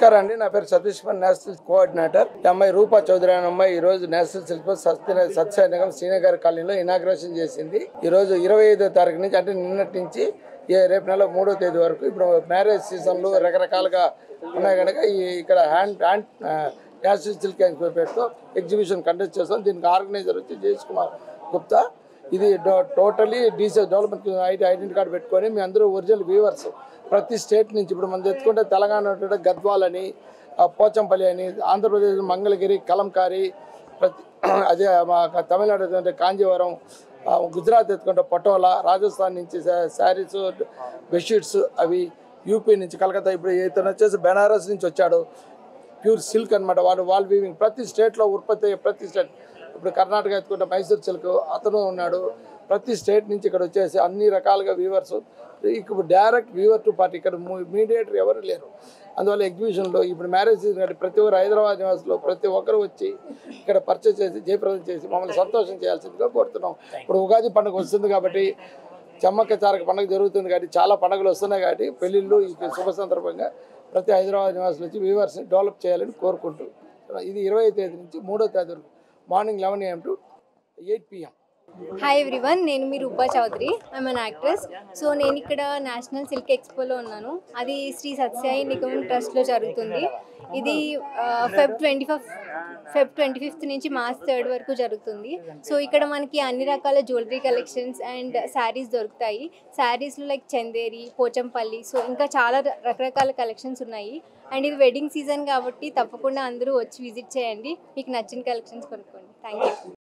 నమస్కారం అండి. నా పేరు సతీష్ కుమార్, నేషనల్ కోఆర్డినేటర్. ఈ అమ్మాయి రూపా చౌదరి అనే అమ్మాయి ఈ రోజు నేషనల్ శిల్ప సత్యనగరం శ్రీనగర్ కాలనీలో ఇనాగ్రేషన్ చేసింది. ఈ రోజు 25వ తారీఖు నుంచి అంటే నిన్నటి నుంచి రేపు నెల 3వ తేదీ వరకు ఇప్పుడు మ్యారేజ్ సీజన్లు రకరకాలుగా ఉన్నాయి కనుక ఇక్కడ నేషనల్ సిల్క్ పేరుతో ఎగ్జిబిషన్ కండక్ట్ చేస్తాం. దీనికి ఆర్గనైజర్ వచ్చి జయేష్ కుమార్ గుప్తా. ఇది totally DC development identity card పెట్టుకొని మీ అందరూ ఒరిజినల్ వ్యూవర్స్ ప్రతి స్టేట్ నుంచి ఇప్పుడు మనం తెచ్చుకుంటే తెలంగాణ గద్వాల్ అని, పోచంపల్లి అని, ఆంధ్రప్రదేశ్ మంగళగిరి, కలంకారీ, అదే మా తమిళనాడు కాంజీవరం, గుజరాత్ ఎత్తుకుంటే పటోలా, రాజస్థాన్ నుంచి శారీస్ బెడ్షీట్స్ అవి, యూపీ నుంచి కలకత్తా, ఇప్పుడు ఇతను వచ్చేసి బెనారస్ నుంచి వచ్చాడు, ప్యూర్ సిల్క్ అనమాట. వాల్ వీవింగ్ ప్రతి స్టేట్లో ఉత్పత్తి అయ్యే ప్రతి స్టేట్, ఇప్పుడు కర్ణాటక ఎత్తుకుంటే మైసూర్ సిల్క్ అతను ఉన్నాడు. ప్రతి స్టేట్ నుంచి ఇక్కడ వచ్చేసి అన్ని రకాలుగా వీవర్స్, ఇప్పుడు డైరెక్ట్ వీవర్ టు పార్టీ, ఇక్కడ మీడియేటర్ ఎవరు లేరు. అందువల్ల ఎగ్జిబిషన్లో ఇప్పుడు మ్యారేజ్ సీజన్ ప్రతి ఒక్కరు హైదరాబాద్ నివాసులు ప్రతి ఒక్కరు వచ్చి ఇక్కడ పర్చేస్ చేసి జయప్రదం చేసి మమ్మల్ని సంతోషం చేయాల్సిందిగా కోరుతున్నాం. ఇప్పుడు ఉగాది పండుగ వస్తుంది కాబట్టి, చెమ్మక్క చారక పండుగ జరుగుతుంది కాబట్టి, చాలా పండుగలు వస్తున్నాయి కాబట్టి పెళ్ళిళ్ళు ఈ శుభ సందర్భంగా ప్రతి హైదరాబాద్ నివాసులు వచ్చి వీవర్స్ని డెవలప్ చేయాలని కోరుకుంటూ ఇది 20వ తేదీ నుంచి 3వ తేదీ వరకు morning 11 AM to 8 PM. Hi everyone, నేను మీ Roopa Chowdary. I'm an actress. So నేను ఇక్కడ నేషనల్ సిల్క్ ఎక్స్పోలో ఉన్నాను. అది శ్రీ సత్యసాయి నిగమన్ ట్రస్ట్లో జరుగుతుంది. ఇది ఫెబ్ 25th నుంచి మార్చ్ 3rd వరకు జరుగుతుంది. సో ఇక్కడ మనకి అన్ని రకాల జ్యువెలరీ కలెక్షన్స్ అండ్ శారీస్ దొరుకుతాయి. శారీస్లో లైక్ చందేరి, పోచంపల్లి, సో ఇంకా చాలా రకరకాల కలెక్షన్స్ ఉన్నాయి. అండ్ ఇది వెడ్డింగ్ సీజన్ కాబట్టి తప్పకుండా అందరూ వచ్చి విజిట్ చేయండి. మీకు నచ్చిన కలెక్షన్స్ కొనుక్కోండి. Thank you.